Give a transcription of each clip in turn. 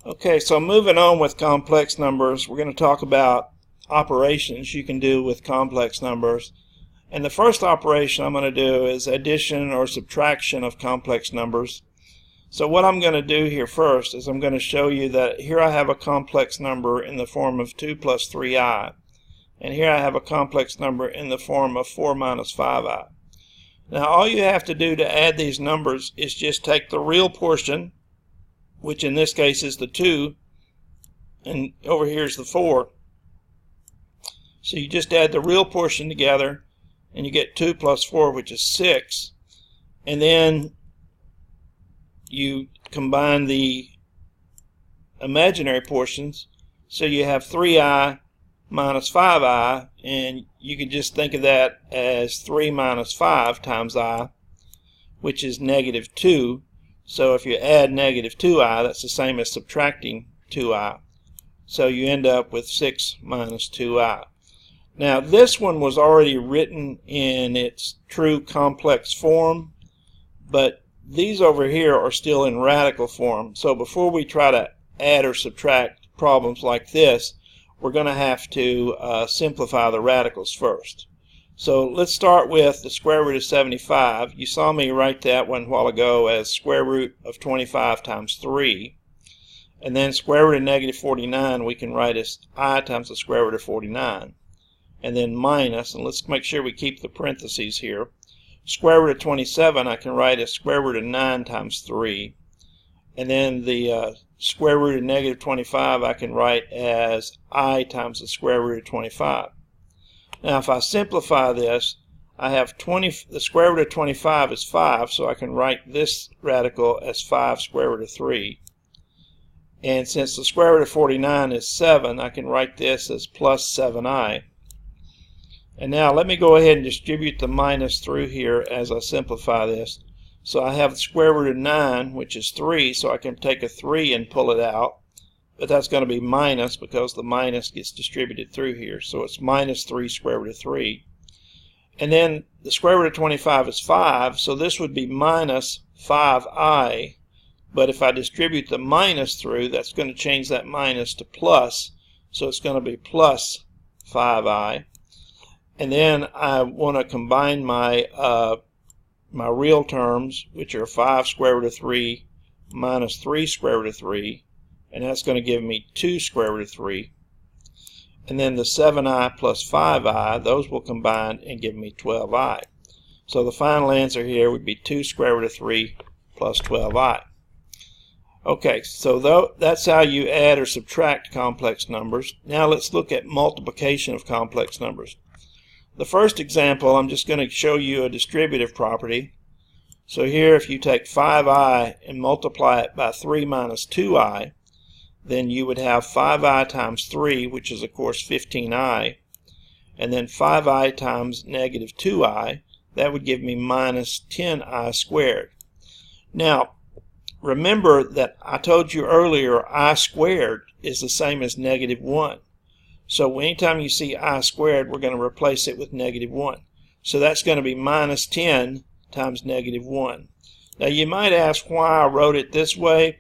Okay, so moving on with complex numbers, we're going to talk about operations you can do with complex numbers. And the first operation I'm going to do is addition or subtraction of complex numbers. So what I'm going to do here first is I'm going to show you that here I have a complex number in the form of 2 plus 3i. And here I have a complex number in the form of 4 minus 5i. Now all you have to do to add these numbers is just take the real portion, which in this case is the 2, and over here is the 4. So you just add the real portion together and you get 2 plus 4, which is 6, and then you combine the imaginary portions, so you have 3i minus 5i, and you can just think of that as 3 minus 5 times I, which is negative 2. So if you add negative 2i, that's the same as subtracting 2i. So you end up with 6 minus 2i. Now this one was already written in its true complex form, but these over here are still in radical form. So before we try to add or subtract problems like this, we're going to have to simplify the radicals first. So let's start with the square root of 75. You saw me write that one a while ago as square root of 25 times 3. And then square root of negative 49 we can write as I times the square root of 49. And then minus, and let's make sure we keep the parentheses here, square root of 27 I can write as square root of 9 times 3. And then the square root of negative 25 I can write as I times the square root of 25. Now if I simplify this, I have the square root of 25 is 5, so I can write this radical as 5 square root of 3. And since the square root of 49 is 7, I can write this as plus 7i. And now let me go ahead and distribute the minus through here as I simplify this. So I have the square root of 9, which is 3, so I can take a 3 and pull it out. But that's going to be minus because the minus gets distributed through here. So it's minus 3 square root of 3. And then the square root of 25 is 5, so this would be minus 5i. But if I distribute the minus through, that's going to change that minus to plus. So it's going to be plus 5i. And then I want to combine my my real terms, which are 5 square root of 3 minus 3 square root of 3, and that's going to give me 2 square root of 3. And then the 7i plus 5i, those will combine and give me 12i. So the final answer here would be 2 square root of 3 plus 12i. Okay, so that's how you add or subtract complex numbers. Now let's look at multiplication of complex numbers. The first example, I'm just going to show you a distributive property. So here if you take 5i and multiply it by 3 minus 2i, then you would have 5i times 3, which is of course 15i, and then 5i times negative 2i, that would give me minus 10i squared. Now remember that I told you earlier I squared is the same as negative 1. So anytime you see I squared, we're going to replace it with negative 1. So that's going to be minus 10 times negative 1. Now you might ask why I wrote it this way.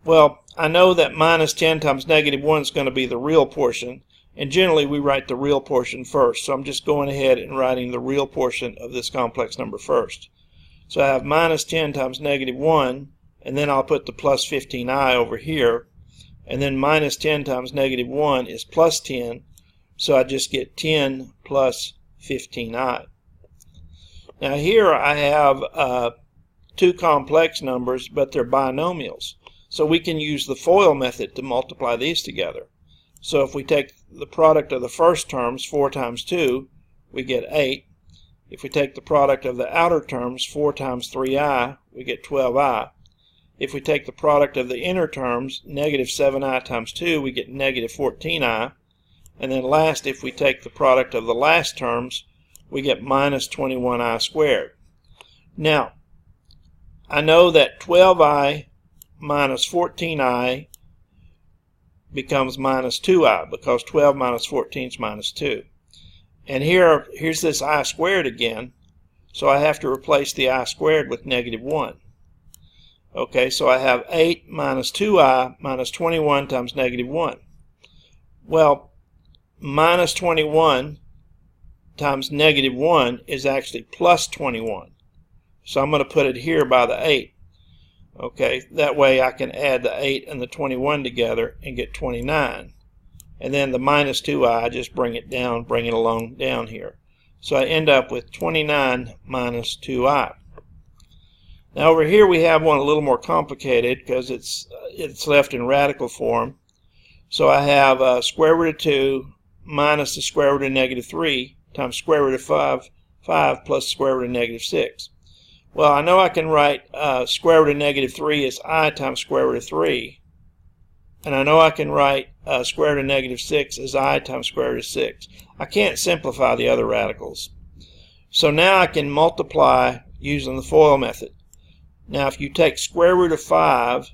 Well, I know that minus 10 times negative 1 is going to be the real portion, and generally we write the real portion first. So I'm just going ahead and writing the real portion of this complex number first. So I have minus 10 times negative 1, and then I'll put the plus 15i over here. And then minus 10 times negative 1 is plus 10, so I just get 10 plus 15i. Now here I have two complex numbers, but they're binomials. So we can use the FOIL method to multiply these together. So if we take the product of the first terms, 4 times 2, we get 8. If we take the product of the outer terms, 4 times 3i, we get 12i. If we take the product of the inner terms, negative 7i times 2, we get negative 14i. And then last, if we take the product of the last terms, we get minus 21i squared. Now, I know that 12i minus 14i becomes minus 2i because 12 minus 14 is minus 2. And here's this I squared again, so I have to replace the I squared with negative 1. Okay, so I have 8 minus 2i minus 21 times negative 1. Well, minus 21 times negative 1 is actually plus 21. So I'm going to put it here by the 8. Okay, that way I can add the 8 and the 21 together and get 29. And then the minus 2i, just bring it down, bring it along down here. So I end up with 29 minus 2i. Now over here we have one a little more complicated because it's left in radical form. So I have square root of 2 minus the square root of negative 3 times square root of 5 plus square root of negative 6. Well, I know I can write square root of negative 3 as I times square root of 3. And I know I can write square root of negative 6 as I times square root of 6. I can't simplify the other radicals. So now I can multiply using the FOIL method. Now if you take square root of 5,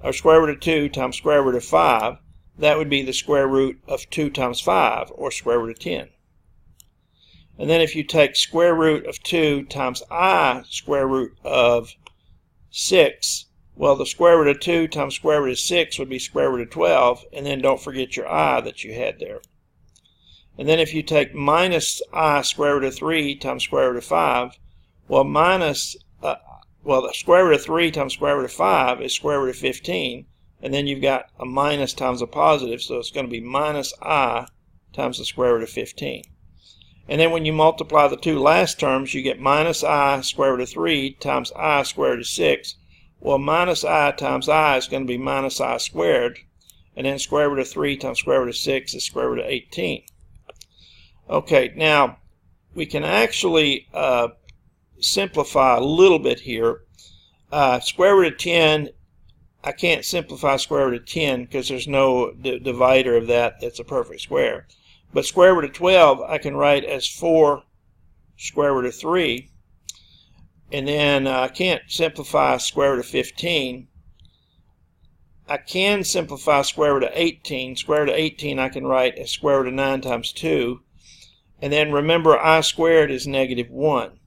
or square root of 2 times square root of 5, that would be the square root of 2 times 5, or square root of 10. And then if you take square root of 2 times I square root of 6, well, the square root of 2 times square root of 6 would be square root of 12, and then don't forget your I that you had there. And then if you take minus I square root of 3 times square root of 5, well, the square root of 3 times square root of 5 is square root of 15, and then you've got a minus times a positive, so it's going to be minus I times the square root of 15. And then when you multiply the two last terms, you get minus I square root of 3 times I square root of 6. Well, minus I times I is going to be minus I squared, and then square root of 3 times square root of 6 is square root of 18. Okay, now we can actually simplify a little bit here. Square root of 10, I can't simplify square root of 10 because there's no divisor of that that's a perfect square. But square root of 12 I can write as 4 square root of 3. And then I can't simplify square root of 15. I can simplify square root of 18. Square root of 18 I can write as square root of 9 times 2. And then remember I squared is negative 1.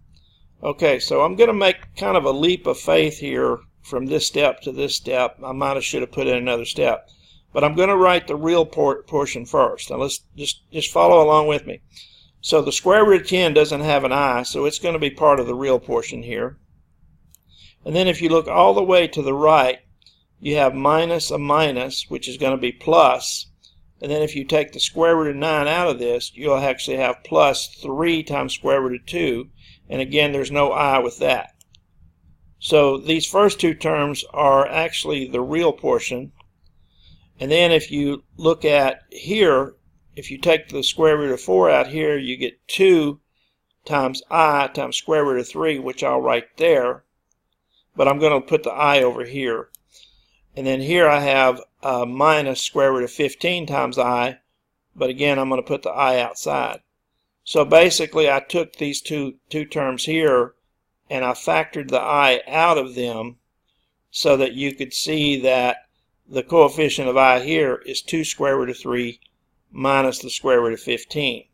Okay, so I'm going to make kind of a leap of faith here from this step to this step. I should have put in another step. But I'm going to write the real portion first. Now let's just follow along with me. So the square root of 10 doesn't have an I, so it's going to be part of the real portion here. And then if you look all the way to the right, you have minus a minus, which is going to be plus. And then if you take the square root of 9 out of this, you'll actually have plus 3 times square root of 2. And again, there's no I with that. So these first two terms are actually the real portion. And then if you look at here, if you take the square root of 4 out here, you get 2 times I times square root of 3, which I'll write there. But I'm going to put the I over here. And then here I have minus square root of 15 times I. But again, I'm going to put the I outside. So basically, I took these two terms here, and I factored the I out of them so that you could see that the coefficient of I here is 2 square root of 3 minus the square root of 15.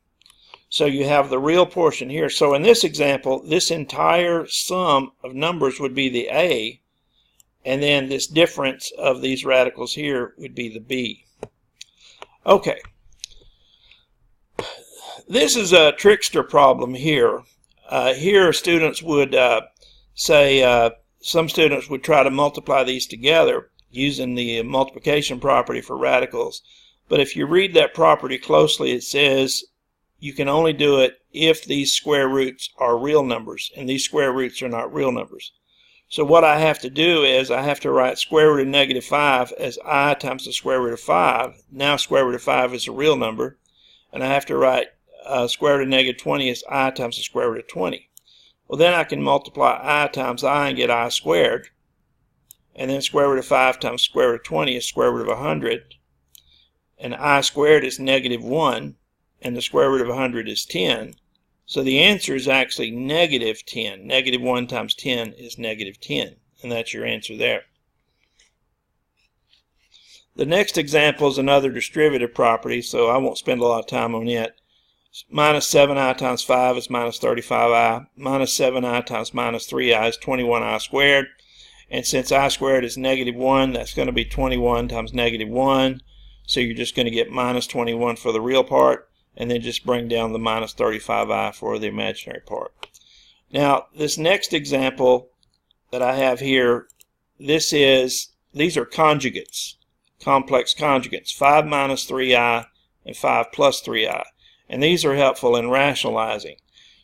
So you have the real portion here. So in this example, this entire sum of numbers would be the A, and then this difference of these radicals here would be the B. Okay. This is a trickster problem here. Here students would say, some students would try to multiply these together using the multiplication property for radicals. But if you read that property closely, it says you can only do it if these square roots are real numbers, and these square roots are not real numbers. So what I have to do is I have to write square root of negative 5 as I times the square root of 5. Now square root of 5 is a real number. And I have to write square root of negative 20 as I times the square root of 20. Well, then I can multiply I times I and get I squared. And then square root of 5 times square root of 20 is square root of 100. And I squared is negative 1. And the square root of 100 is 10. So the answer is actually negative 10. Negative 1 times 10 is negative 10. And that's your answer there. The next example is another distributive property, so I won't spend a lot of time on it. Minus 7i times 5 is minus 35i. Minus 7i times minus 3i is 21i squared. And since I squared is -1, that's going to be 21 times -1. So you're just going to get minus 21 for the real part, and then just bring down the minus 35i for the imaginary part. Now, this next example that I have here, these are conjugates, complex conjugates, 5 minus 3i and 5 plus 3i. And these are helpful in rationalizing.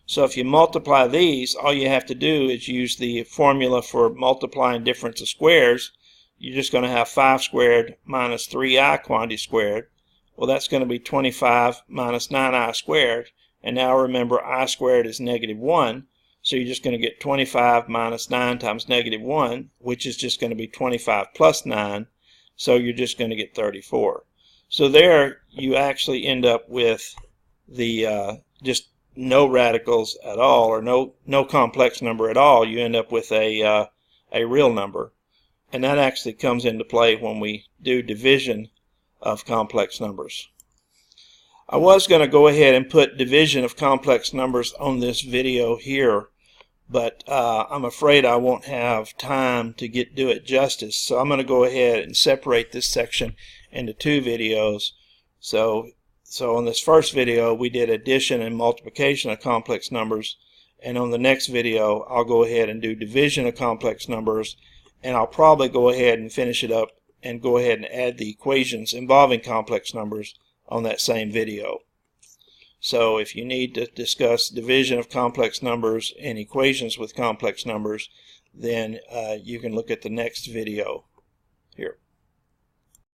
So if you multiply these, all you have to do is use the formula for multiplying difference of squares. You're just going to have 5 squared minus 3i quantity squared. Well, that's going to be 25 minus 9i squared. And now remember, I squared is -1. So you're just going to get 25 minus 9 times -1, which is just going to be 25 plus 9. So you're just going to get 34. So there you actually end up with the just no radicals at all, or no complex number at all. You end up with a real number. And that actually comes into play when we do division of complex numbers. I was going to go ahead and put division of complex numbers on this video here, but I'm afraid I won't have time to do it justice. So I'm going to go ahead and separate this section into 2 videos. So on this first video, we did addition and multiplication of complex numbers, and on the next video, I'll go ahead and do division of complex numbers, and I'll probably go ahead and finish it up and go ahead and add the equations involving complex numbers on that same video. So if you need to discuss division of complex numbers and equations with complex numbers, then you can look at the next video here.